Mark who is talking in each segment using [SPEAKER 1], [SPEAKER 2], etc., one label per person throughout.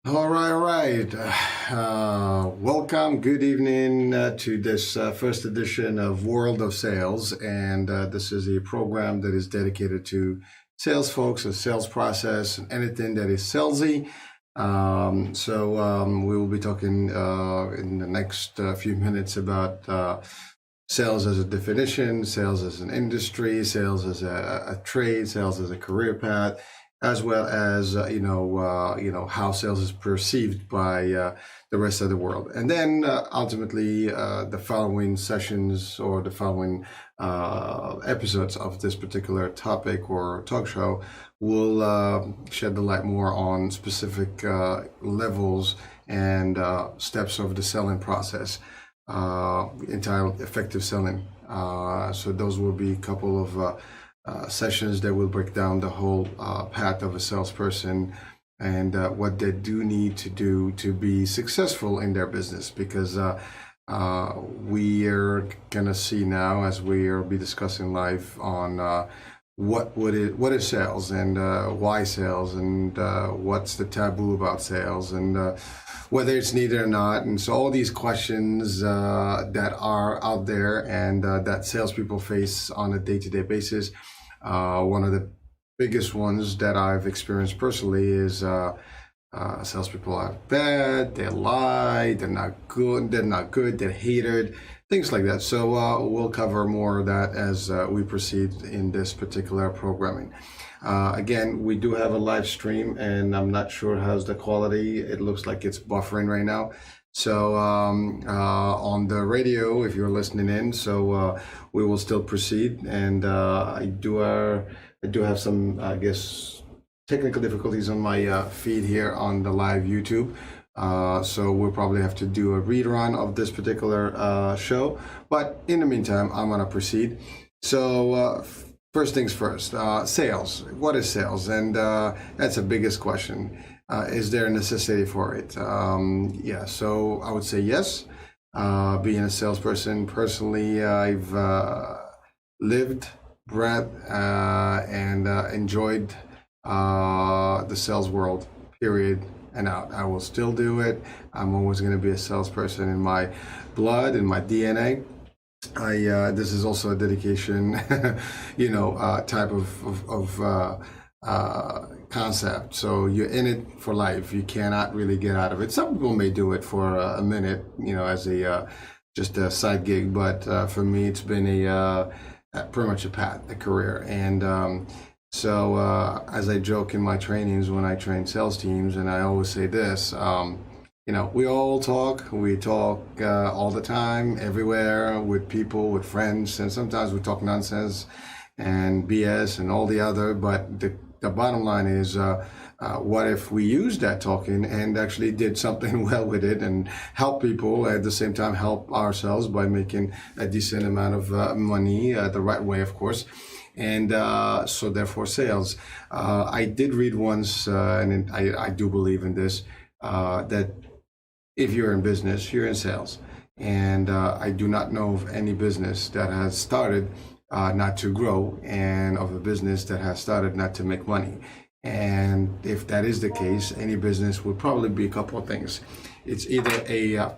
[SPEAKER 1] All right. Welcome. Good evening to this first edition of World of Sales. And this is a program that is dedicated to sales folks, a sales process, and anything that is salesy. We will be talking in the next few minutes about sales as a definition, sales as an industry, sales as a trade, sales as a career path, as well as how sales is perceived by the rest of the world. And then ultimately the following sessions or the following episodes of this particular topic or talk show will shed the light more on specific levels and steps of the selling process, entitled effective selling. So those will be a couple of sessions that will break down the whole path of a salesperson and what they do need to do to be successful in their business, because we are gonna see now, as we will be discussing live on what is sales and why sales and what's the taboo about sales and whether it's needed or not. And so all these questions that are out there and that salespeople face on a day-to-day basis. One of the biggest ones that I've experienced personally is salespeople are bad, they lie, they're not good, they're hated, things like that. So we'll cover more of that as we proceed in this particular programming. Again, we do have a live stream, and I'm not sure how's the quality. It looks like it's buffering right now. So on the radio, if you're listening in, we will still proceed. And I do have some, I guess, technical difficulties on my feed here on the live YouTube. So we'll probably have to do a rerun of this particular show. But in the meantime, I'm gonna proceed. So first things first, sales. What is sales? And that's the biggest question. Is there a necessity for it? Yeah, so I would say yes. Being a salesperson, personally, I've lived, breathed, and enjoyed the sales world, period and out. I will still do it. I'm always going to be a salesperson in my blood, in my DNA. This is also a dedication, type of concept. So you're in it for life. You cannot really get out of it. Some people may do it for a minute, as just a side gig. But for me, it's been pretty much a path, a career. And so as I joke in my trainings when I train sales teams, and I always say this, we all talk. We talk all the time, everywhere, with people, with friends, and sometimes we talk nonsense and BS and all the other. But the bottom line is, what if we used that talking and actually did something well with it and help people, at the same time help ourselves by making a decent amount of money the right way, of course. And so therefore sales. I did read once, and I do believe in this, that if you're in business, you're in sales. And I do not know of any business that has started not to grow, and of a business that has started not to make money. And if that is the case, any business would probably be a couple of things. It's either a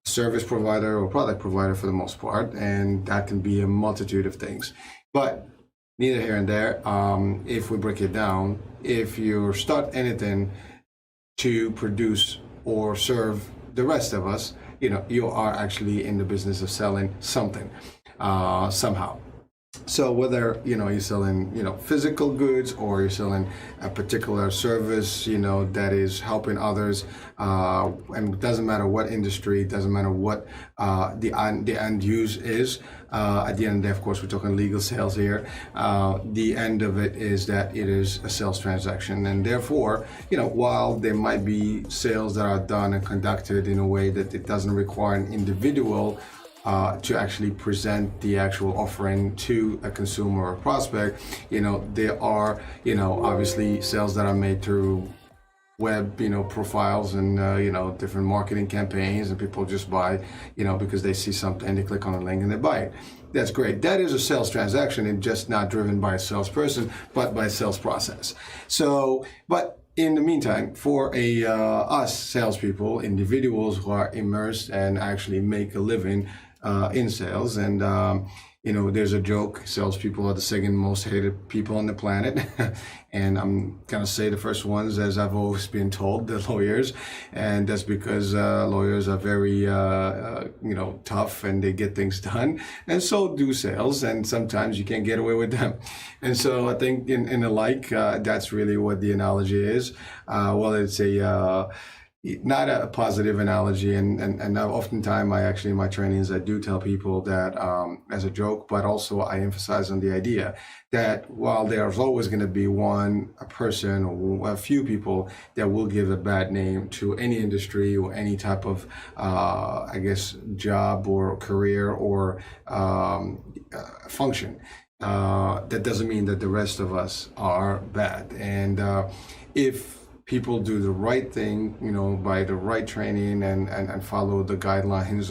[SPEAKER 1] service provider or product provider for the most part, and that can be a multitude of things. But neither here and there. If we break it down, if you start anything to produce or serve the rest of us, you are actually in the business of selling something somehow. So whether you're selling physical goods, or you're selling a particular service that is helping others, and it doesn't matter what industry, it doesn't matter what the end use is. At the end of the day, of course, we're talking legal sales here. The end of it is that it is a sales transaction, and therefore while there might be sales that are done and conducted in a way that it doesn't require an individual to actually present the actual offering to a consumer or prospect, there are obviously sales that are made through web profiles and different marketing campaigns, and people just buy because they see something and they click on a link and they buy it. That's great. That is a sales transaction, and just not driven by a salesperson but by a sales process. So but in the meantime, for us salespeople, individuals who are immersed and actually make a living in sales, and there's a joke: salespeople are the second most hated people on the planet, and I'm gonna say the first ones, as I've always been told, the lawyers, and that's because lawyers are very tough and they get things done, and so do sales, and sometimes you can't get away with them. And so I think in alike, that's really what the analogy is. Well, it's not a positive analogy, and oftentimes in my trainings I do tell people that as a joke, but also I emphasize on the idea that while there's always going to be a person or a few people that will give a bad name to any industry or any type of job or career or function, that doesn't mean that the rest of us are bad. And if people do the right thing, by the right training and follow the guidelines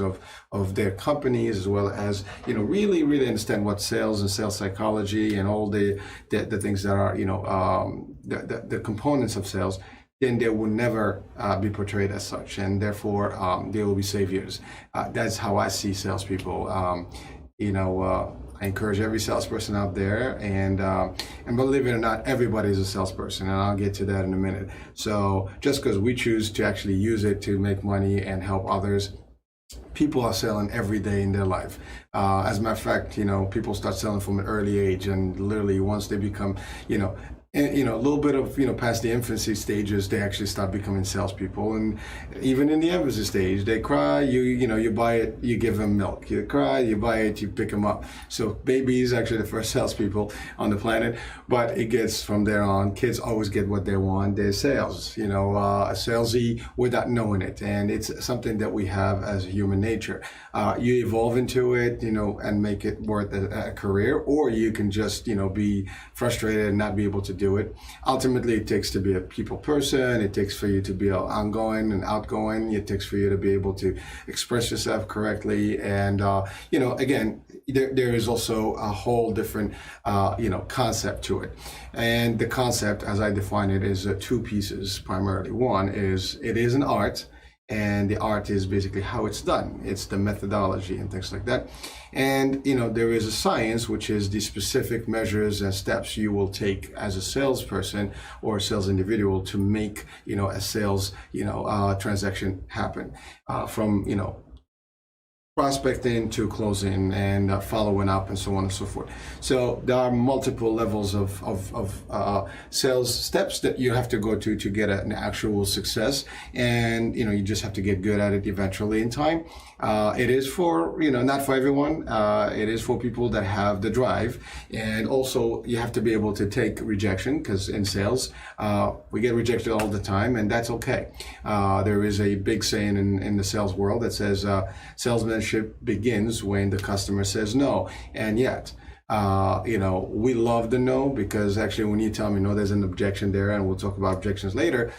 [SPEAKER 1] of their companies, as well as, really, really understand what sales and sales psychology and all the things that are, the components of sales, then they will never be portrayed as such. And therefore, they will be saviors. That's how I see salespeople. I encourage every salesperson out there, and believe it or not, everybody is a salesperson, and I'll get to that in a minute. So just because we choose to actually use it to make money and help others, people are selling every day in their life. As a matter of fact, people start selling from an early age, and literally once they become, a little bit of, past the infancy stages, they actually start becoming salespeople. And even in the infancy stage, they cry, you buy it, you give them milk. You cry, you buy it, you pick them up. So babies actually the first salespeople on the planet, but it gets from there on. Kids always get what they want. They're sales, a salesy without knowing it. And it's something that we have as human nature. You evolve into it, and make it worth a career, or you can just, be frustrated and not be able to do it. Ultimately, it takes to be a people person. It takes for you to be ongoing and outgoing. It takes for you to be able to express yourself correctly. And, again, there is also a whole different, concept to it. And the concept, as I define it, is two pieces primarily. One is it is an art. And the art is basically how it's done. It's the methodology and things like that. And, there is a science, which is the specific measures and steps you will take as a salesperson or a sales individual to make, a sales, transaction happen. From, prospecting to closing and following up and so on and so forth. So there are multiple levels of sales steps that you have to go to get an actual success, and you just have to get good at it eventually in time. It is for not for everyone. It is for people that have the drive, and also you have to be able to take rejection, because in sales we get rejected all the time, and that's okay. There is a big saying in the sales world that says salesmanship begins when the customer says no. And yet, we love the no, because actually when you tell me no, there's an objection there, and we'll talk about objections later.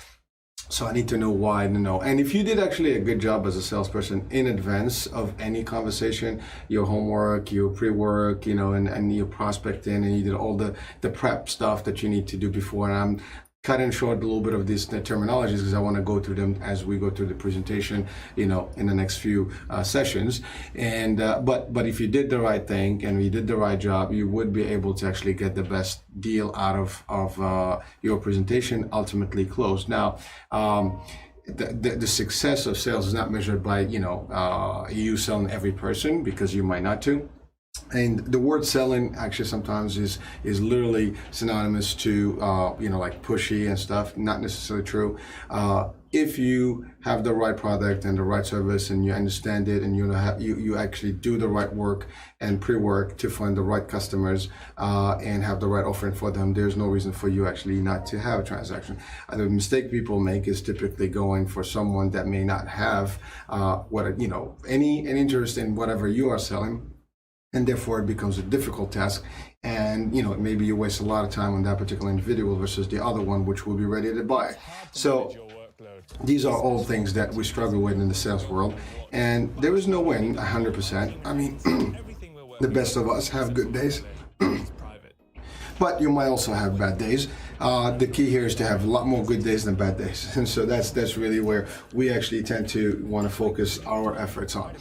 [SPEAKER 1] So I need to know why the no. And if you did actually a good job as a salesperson in advance of any conversation, your homework, your pre-work, and your prospecting, and you did all the prep stuff that you need to do before. And I'm cutting short a little bit of these terminologies because I want to go through them as we go through the presentation, in the next few sessions. And but if you did the right thing and you did the right job, you would be able to actually get the best deal out of your presentation, ultimately closed. Now, the success of sales is not measured by you selling every person, because you might not to. And the word selling actually sometimes is literally synonymous to like pushy and stuff. Not necessarily true. If you have the right product and the right service, and you understand it, and you actually do the right work and pre-work to find the right customers and have the right offering for them, there's no reason for you actually not to have a transaction. The mistake people make is typically going for someone that may not have any interest in whatever you are selling. And therefore it becomes a difficult task, and maybe you waste a lot of time on that particular individual versus the other one, which will be ready to buy. So these are all things that we struggle with in the sales world, and there is no win 100%. I mean, the best of us have good days. but you might also have bad days. The key here is to have a lot more good days than bad days, and so that's really where we actually tend to want to focus our efforts on.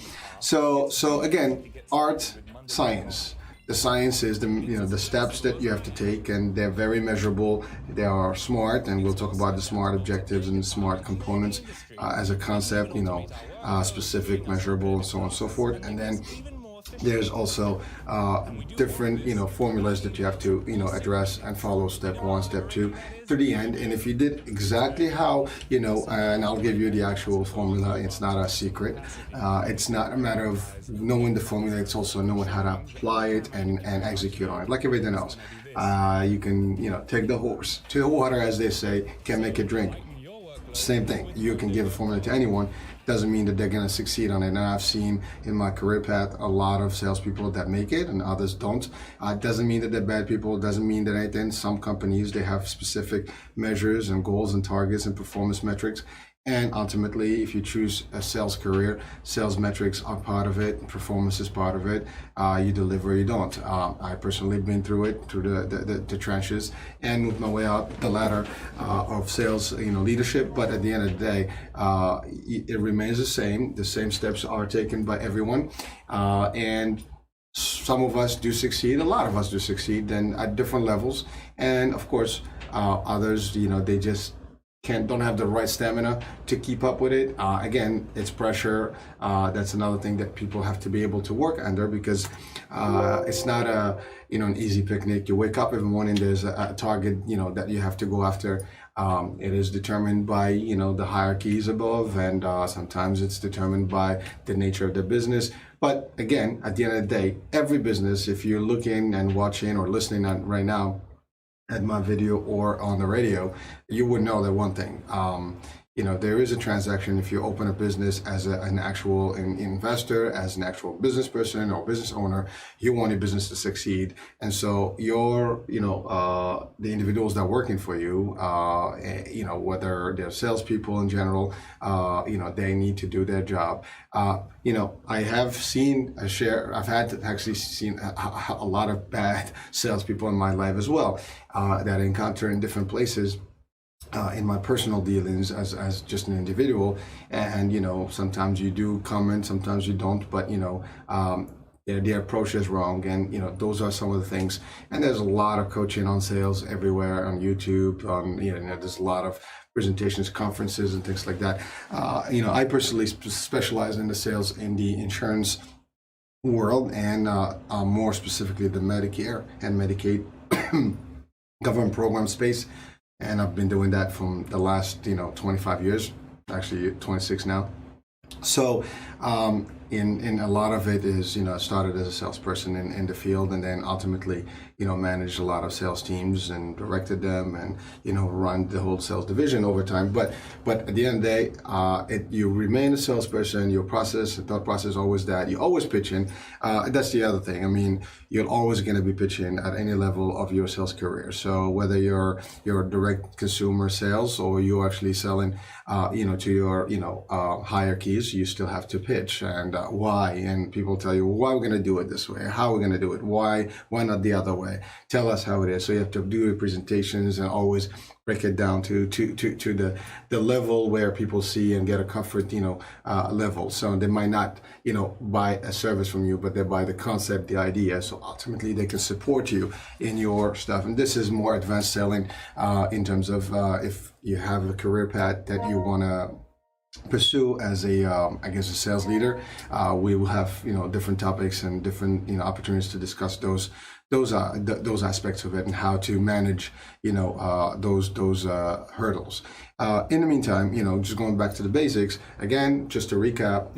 [SPEAKER 1] So again, art, science. The science is the steps that you have to take, and they're very measurable. They are smart, and we'll talk about the SMART objectives and the SMART components as a concept. Specific, measurable, and so on and so forth. And then there's also different formulas that you have to address and follow, step 1, step 2 to the end. And if you did exactly how and I'll give you the actual formula, it's not a secret. It's not a matter of knowing the formula, it's also knowing how to apply it and execute on it. Like everything else, you can take the horse to the water, as they say, can't make it drink. Same thing, you can give a formula to anyone, doesn't mean that they're going to succeed on it. And I've seen in my career path a lot of salespeople that make it and others don't. Doesn't mean that they're bad people, doesn't mean that anything. Some companies, they have specific measures and goals and targets and performance metrics. And ultimately, if you choose a sales career, sales metrics are part of it, performance is part of it. You deliver, you don't. I personally been through it, through the trenches, and moved my way up the ladder of sales, leadership. But at the end of the day, it remains the same. The same steps are taken by everyone, and some of us do succeed. A lot of us do succeed, then at different levels. And of course, others, they just don't have the right stamina to keep up with it. Again, it's pressure. That's another thing that people have to be able to work under, because it's not an easy picnic. You wake up every morning, there's a target that you have to go after. It is determined by the hierarchies above, and sometimes it's determined by the nature of the business. But again, at the end of the day, every business, if you're looking and watching or listening right now at my video or on the radio, you would know that one thing. There is a transaction. If you open a business as an actual investor, as an actual business person or business owner, you want your business to succeed. And so the individuals that are working for you, whether they're salespeople in general, they need to do their job. I have seen I've actually seen a lot of bad salespeople in my life as well, that I encounter in different places. In my personal dealings as just an individual, and sometimes you do comment, sometimes you don't, but their approach is wrong, and those are some of the things. And there's a lot of coaching on sales everywhere on YouTube. There's a lot of presentations, conferences, and things like that. I personally specialize in the sales in the insurance world, and more specifically the Medicare and Medicaid government program space. And I've been doing that from the last 25 years, actually 26 now. So in a lot of it is, I started as a salesperson in the field, and then ultimately, managed a lot of sales teams and directed them, and, run the whole sales division over time. But at the end of the day, you remain a salesperson, your thought process is always that. You always pitch in. That's the other thing. I mean, you're always going to be pitching at any level of your sales career. So whether you're direct consumer sales or you're actually selling, to your, hierarchies, you still have to pitch. And why? And people tell you, well, why are we going to do it this way? How are we going to do it? Why not the other way? Tell us how it is. So you have to do your presentations and always break it down to the level where people see and get a comfort, level. So they might not, buy a service from you, but they buy the concept, the idea. So ultimately they can support you in your stuff. And this is more advanced selling in terms of if you have a career path that you want to pursue as a sales leader. We will have different topics and different opportunities to discuss those aspects of it and how to manage those hurdles. In the meantime, just going back to the basics again, just to recap,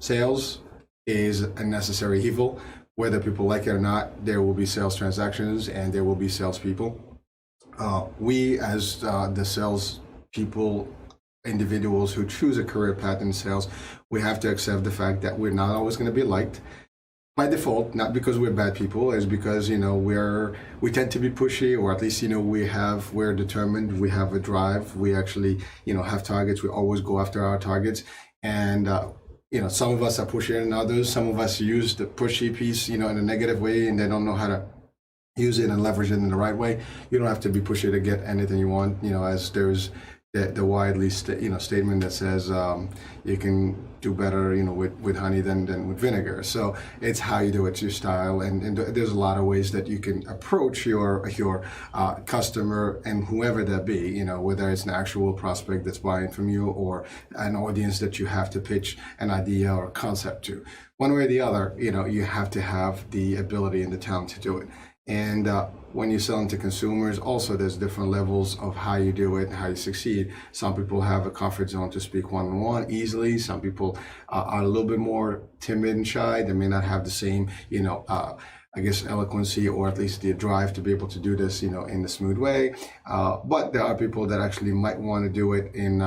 [SPEAKER 1] sales is a necessary evil. Whether people like it or not, there will be sales transactions and there will be salespeople. We as the sales people, individuals who choose a career path in sales, we have to accept the fact that we're not always going to be liked by default, not because we're bad people, is because we tend to be pushy, or at least we're determined, we have a drive, we actually have targets, we always go after our targets. And some of us are pushier than others. Some of us use the pushy piece in a negative way, and they don't know how to use it and leverage it in the right way. You don't have to be pushy to get anything you want. As there's the widely statement that says you can do better with honey than with vinegar. So it's how you do it, your style, and there's a lot of ways that you can approach your customer and whoever that be. Whether it's an actual prospect that's buying from you or an audience that you have to pitch an idea or concept to. One way or the other, you have to have the ability and the talent to do it. And when you sell into consumers, also there's different levels of how you do it and how you succeed. Some people have a comfort zone to speak one-on-one easily. Some people are a little bit more timid and shy. They may not have the same, I guess, eloquency or at least the drive to be able to do this, in a smooth way. But there are people that actually might want to do it in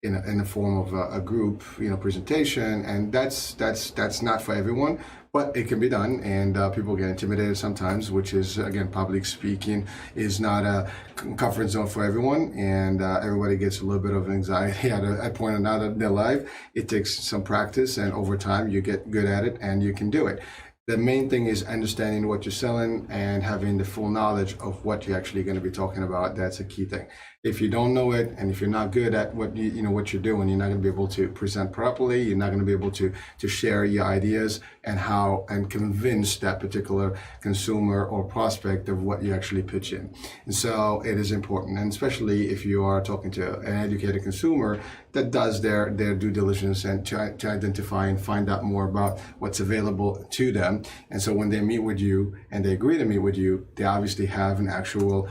[SPEAKER 1] the form of a group, presentation, and that's not for everyone. But it can be done, and people get intimidated sometimes, which is, again, public speaking is not a comfort zone for everyone, and everybody gets a little bit of anxiety at a point or another in their life. It takes some practice, and over time you get good at it, and you can do it. The main thing is understanding what you're selling and having the full knowledge of what you're actually going to be talking about. That's a key thing. If you don't know it, and if you're not good at what what you're doing, you're not going to be able to present properly. You're not going to be able to share your ideas and convince that particular consumer or prospect of what you actually pitch in. And so it is important, and especially if you are talking to an educated consumer that does their due diligence and to identify and find out more about what's available to them. And so when they meet with you and they agree to meet with you, they obviously have an actual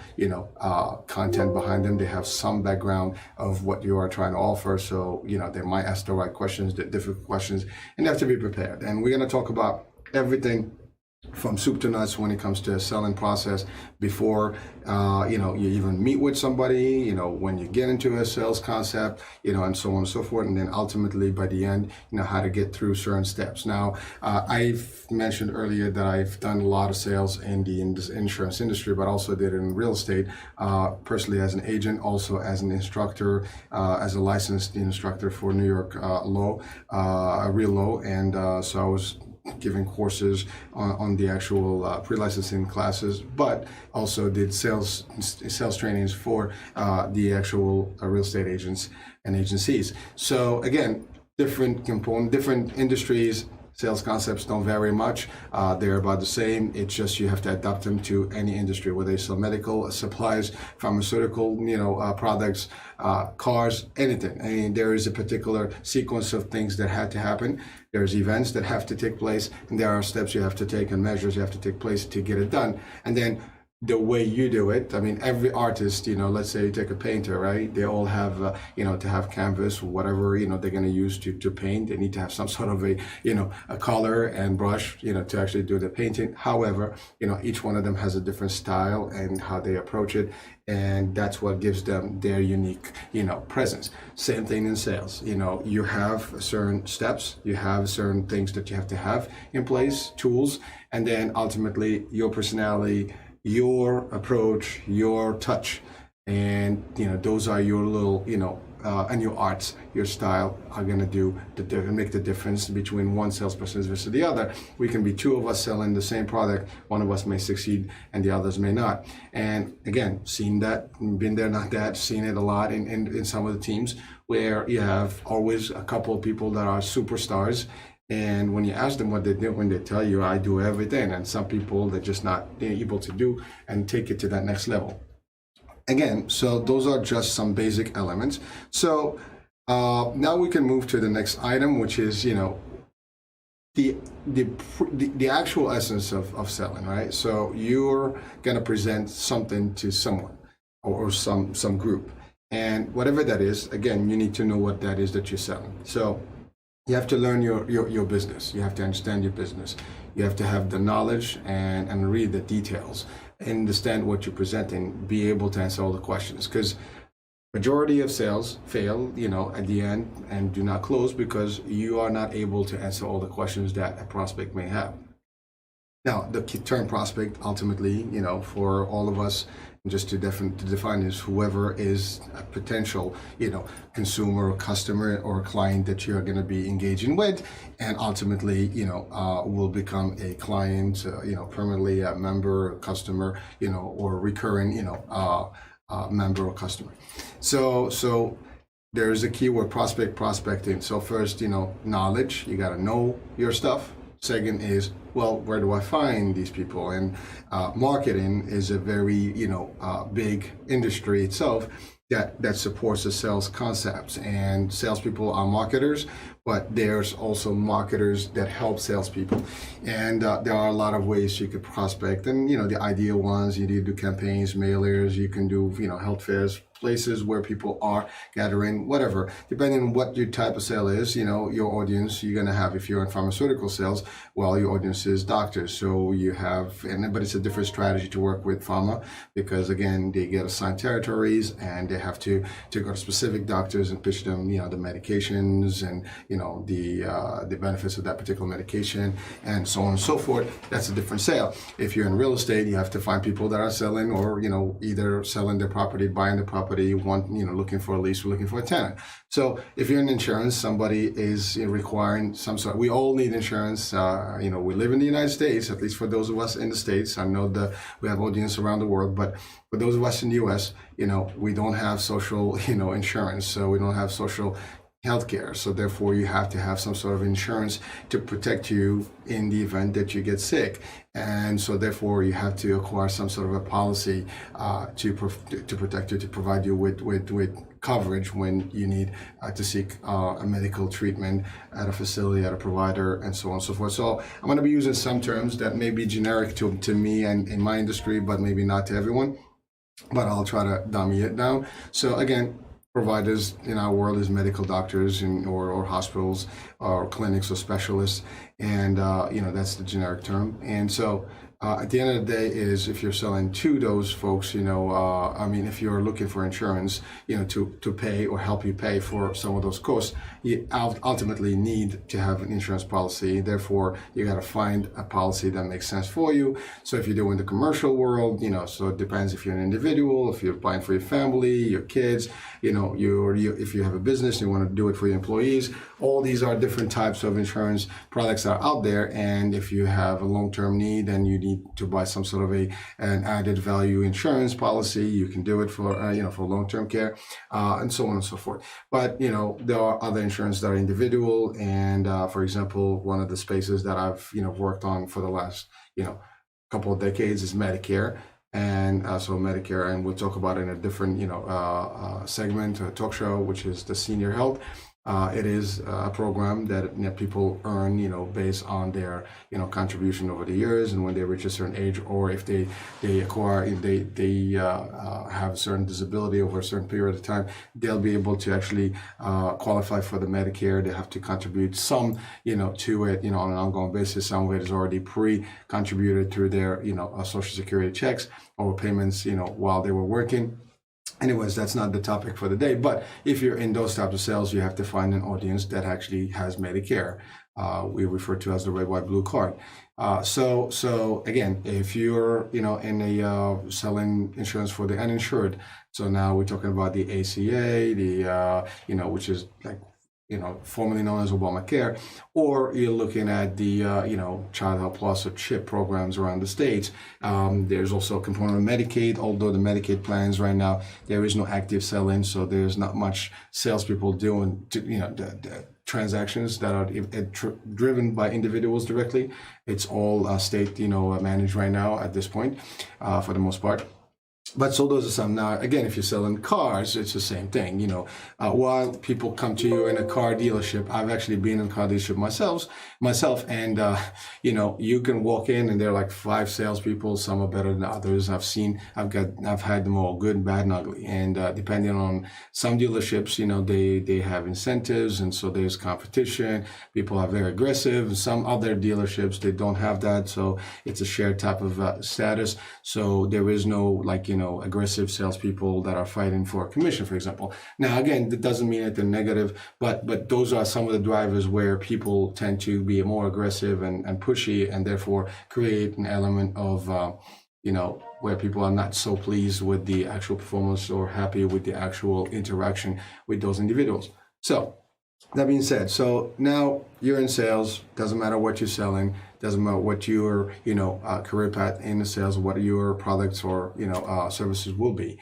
[SPEAKER 1] content behind them. They have some background of what you are trying to offer. So, they might ask the right questions, the difficult questions, and they have to be prepared. And we're going to talk about everything from soup to nuts when it comes to a selling process before you even meet with somebody, when you get into a sales concept, and so on and so forth, and then ultimately by the end, how to get through certain steps. Now, I've mentioned earlier that I've done a lot of sales in the insurance industry, but also did it in real estate, personally as an agent, also as an instructor, as a licensed instructor for New York law, real law, and so I was giving courses on the actual pre-licensing classes, but also did sales trainings for the actual real estate agents and agencies. So again, different industries. Sales concepts don't vary much. They're about the same. It's just you have to adapt them to any industry, whether they sell medical supplies, pharmaceutical, products, cars, anything. I mean, there is a particular sequence of things that had to happen. There's events that have to take place, and there are steps you have to take and measures you have to take place to get it done. And then the way you do it, I mean, every artist, let's say you take a painter, right? They all have, to have canvas, whatever, they're going to use to paint. They need to have some sort of a color and brush, to actually do the painting. However, each one of them has a different style and how they approach it. And that's what gives them their unique, presence. Same thing in sales. You have certain steps, you have certain things that you have to have in place, tools, and then ultimately your personality, your approach, your touch, and those are your little and your arts, your style are going to make the difference between one salesperson versus the other. We can be two of us selling the same product. One of us may succeed and the others may not. And again, seen that, been there, not that, seen it a lot in some of the teams where you have always a couple of people that are superstars. And when you ask them what they do, when they tell you, I do everything, and some people they're just not able to do and take it to that next level. Again, so those are just some basic elements. So now we can move to the next item, which is the actual essence of selling, right? So you're gonna present something to someone or some group, and whatever that is, again, you need to know what that is that you're selling. So you have to learn your business. You have to understand your business. You have to have the knowledge and read the details, understand what you're presenting, be able to answer all the questions. Because majority of sales fail, at the end and do not close because you are not able to answer all the questions that a prospect may have. Now, the key term prospect ultimately, for all of us, just to define, is whoever is a potential, consumer or customer or client that you're going to be engaging with, and ultimately, will become a client, permanently a member, a customer, or recurring, member or customer. So there's a keyword prospecting. So first, knowledge, you got to know your stuff. Second is, well, where do I find these people? And marketing is a very, big industry itself that supports the sales concepts. And salespeople are marketers, but there's also marketers that help salespeople. And there are a lot of ways you could prospect. And, the ideal ones, you do campaigns, mailers, you can do, health fairs, places where people are gathering, whatever, depending on what your type of sale is, your audience you're going to have. If you're in pharmaceutical sales, well, your audience is doctors. So you have, but it's a different strategy to work with pharma, because again, they get assigned territories and they have to go to specific doctors and pitch them, the medications and, the benefits of that particular medication and so on and so forth. That's a different sale. If you're in real estate, you have to find people that are selling or, either selling their property, buying the property, looking for a lease or looking for a tenant. So if you're in insurance, somebody is requiring some sort. We all need insurance. We live in the United States, at least for those of us in the States. I know that we have audience around the world, but for those of us in the US, we don't have social, insurance. So we don't have social healthcare. So therefore you have to have some sort of insurance to protect you in the event that you get sick. And so therefore you have to acquire some sort of a policy to protect you, to provide you with coverage when you need to seek a medical treatment at a facility, at a provider, and so on and so forth. So I'm going to be using some terms that may be generic to me and in my industry, but maybe not to everyone, but I'll try to dummy it down. So again, providers in our world is medical doctors or hospitals or clinics or specialists, and that's the generic term. And so at the end of the day is, if you're selling to those folks, if you're looking for insurance, to pay or help you pay for some of those costs, you ultimately need to have an insurance policy. Therefore, you got to find a policy that makes sense for you. So if you're doing the commercial world, so it depends if you're an individual, if you're buying for your family, your kids, if you have a business, you want to do it for your employees. All these are different types of insurance products that are out there. And if you have a long-term need and you need to buy some sort of an added value insurance policy, you can do it for for long-term care, and so on and so forth. But there are other insurance that are individual, and for example, one of the spaces that I've worked on for the last couple of decades is Medicare. And so Medicare, and we'll talk about it in a different segment, a talk show, which is the senior health. It is a program that people earn, based on their, contribution over the years, and when they reach a certain age, or if they have a certain disability over a certain period of time, they'll be able to actually qualify for the Medicare. They have to contribute some, to it, on an ongoing basis. Some of it is already pre-contributed through their, Social Security checks or payments, while they were working. Anyways, that's not the topic for the day, but if you're in those types of sales, you have to find an audience that actually has Medicare. We refer to as the red, white, blue card. So again, if you're, in a selling insurance for the uninsured, so now we're talking about the ACA, which is like, formerly known as Obamacare, or you're looking at the, Child Health Plus or CHIP programs around the states. There's also a component of Medicaid, although the Medicaid plans right now, there is no active selling, so there's not much salespeople doing, the transactions that are driven by individuals directly. It's all state, managed right now at this point, for the most part. But so those are some. Now, again, if you're selling cars, it's the same thing. While people come to you in a car dealership, I've actually been in a car dealership myself, and you can walk in and there are like 5 salespeople. Some are better than others. I've had them all, good, bad, and ugly. And depending on some dealerships, they have incentives, and so there's competition. People are very aggressive. Some other dealerships, they don't have that, so it's a shared type of status. So there is no aggressive salespeople that are fighting for a commission, for example. Now, again, that doesn't mean that they're negative, but those are some of the drivers where people tend to be more aggressive and pushy, and therefore create an element of, where people are not so pleased with the actual performance or happy with the actual interaction with those individuals. So that being said, so now you're in sales, doesn't matter what you're selling, doesn't matter what your, career path in the sales, what your products or, services will be.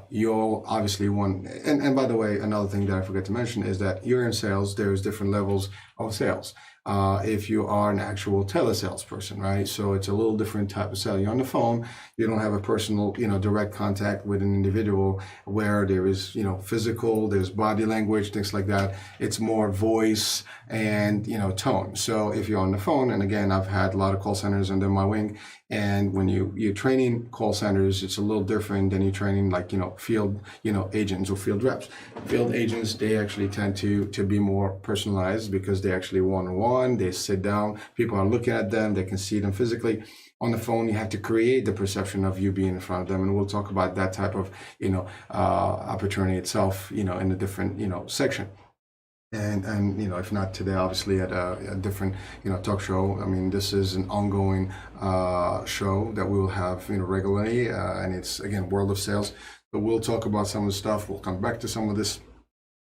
[SPEAKER 1] You'll obviously want, and by the way, another thing that I forgot to mention is that you're in sales, there's different levels of sales. If you are an actual telesalesperson, right? So it's a little different type of sale. You're on the phone, you don't have a personal, direct contact with an individual where there is, physical, there's body language, things like that. It's more voice and, tone. So if you're on the phone, and again, I've had a lot of call centers under my wing, and when you're training call centers, it's a little different than you're training like, field, agents or field reps. Field agents, they actually tend to be more personalized because they actually one-on-one, they sit down, people are looking at them, they can see them physically. On the phone, you have to create the perception of you being in front of them. And we'll talk about that type of, opportunity itself, in a different, section. And if not today, obviously at a different talk show. I mean, this is an ongoing show that we will have regularly, and it's again World of Sales. But we'll talk about some of the stuff. We'll come back to some of this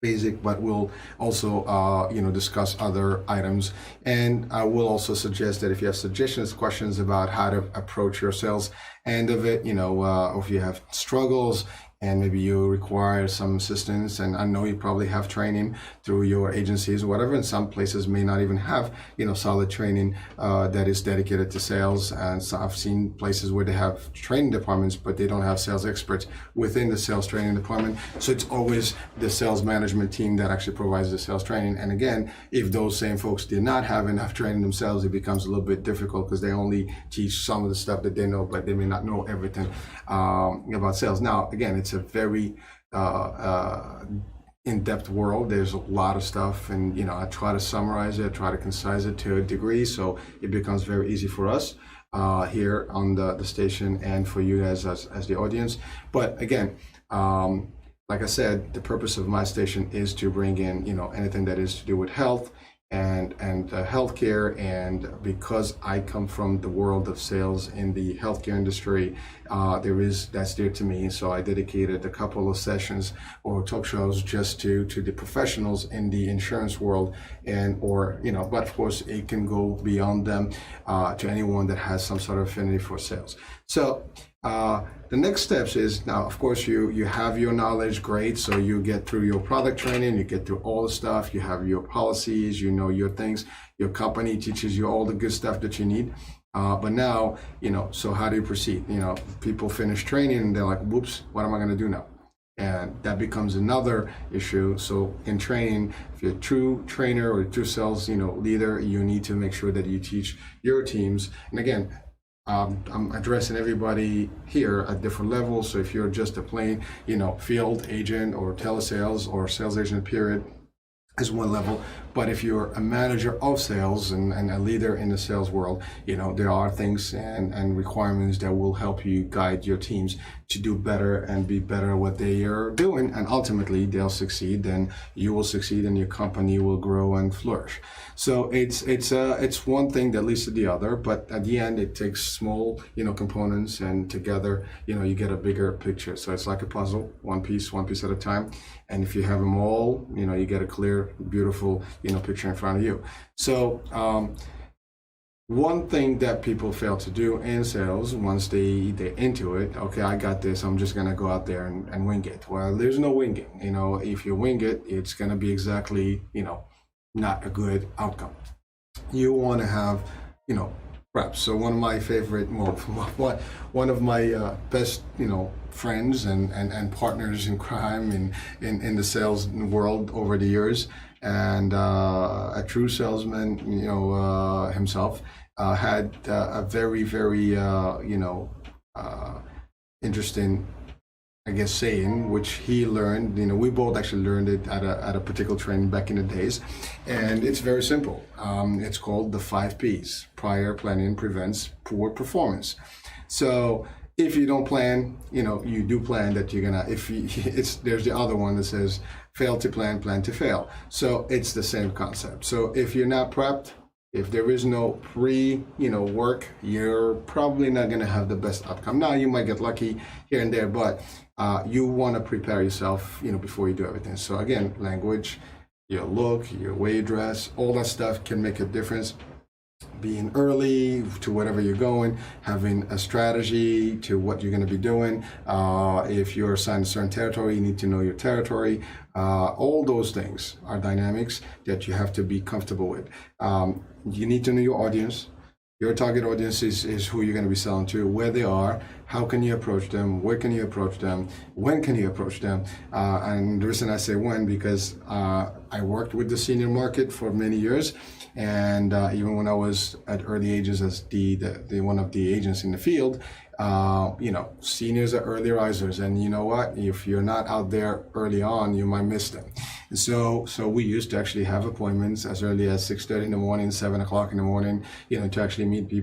[SPEAKER 1] basic, but we'll also discuss other items. And I will also suggest that if you have suggestions, questions about how to approach your sales end of it, or if you have struggles and maybe you require some assistance, and I know you probably have training through your agencies or whatever, and some places may not even have solid training that is dedicated to sales. And so I've seen places where they have training departments, but they don't have sales experts within the sales training department. So it's always the sales management team that actually provides the sales training. And again, if those same folks did not have enough training themselves, it becomes a little bit difficult because they only teach some of the stuff that they know, but they may not know everything about sales. Now, again, it's a very in-depth world. There's a lot of stuff, and I try to summarize it, try to concise it to a degree, so it becomes very easy for us here on the station and for you guys as the audience. But again, like I said, the purpose of my station is to bring in anything that is to do with health and healthcare. And because I come from the world of sales in the healthcare industry, that's dear to me. So I dedicated a couple of sessions or talk shows just to the professionals in the insurance world, but of course it can go beyond them to anyone that has some sort of affinity for sales. So the next steps is, now of course you have your knowledge, great, so you get through your product training, you get through all the stuff, you have your policies, your things, your company teaches you all the good stuff that you need. But now, so how do you proceed? People finish training and they're like, whoops, what am I going to do now? And that becomes another issue. So in training, if you're a true trainer or a true sales leader, you need to make sure that you teach your teams. And again, I'm addressing everybody here at different levels. So if you're just a plain, field agent or telesales or sales agent period, is one level. But if you're a manager of sales and a leader in the sales world, there are things and requirements that will help you guide your teams to do better and be better at what they are doing. And ultimately they'll succeed, then you will succeed and your company will grow and flourish. So it's one thing that leads to the other, but at the end it takes small, components, and together, you get a bigger picture. So it's like a puzzle, one piece at a time. And if you have them all, you get a clear, beautiful, picture in front of you. So one thing that people fail to do in sales once they're into it, okay, I got this, I'm just gonna go out there and wing it. Well, there's no winging. If you wing it, it's gonna be exactly, not a good outcome. You want to have, reps. So one of my favorite, one of my best, friends and partners in crime in the sales world over the years, and a true salesman, himself, had a very, very, interesting, I guess, saying, which he learned. We both actually learned it at a particular training back in the days, and it's very simple. It's called the 5 Ps. Prior planning prevents poor performance. So If you don't plan, you do plan that you're gonna, there's the other one that says fail to plan, plan to fail. So it's the same concept. So if you're not prepped, if there is no work, you're probably not gonna have the best outcome. Now you might get lucky here and there, but you wanna prepare yourself, before you do everything. So again, language, your look, your way you dress, all that stuff can make a difference. Being early to whatever you're going, having a strategy to what you're going to be doing. If you're assigned a certain territory, you need to know your territory. All those things are dynamics that you have to be comfortable with. You need to know your audience. Your target audience is who you're going to be selling to, where they are, how can you approach them, where can you approach them, when can you approach them. And the reason I say when, because I worked with the senior market for many years, and even when I was at early ages as the one of the agents in the field, seniors are early risers, and you know what? If you're not out there early on, you might miss them. And so we used to actually have appointments as early as 6:30 in the morning, 7 o'clock in the morning, to actually meet people.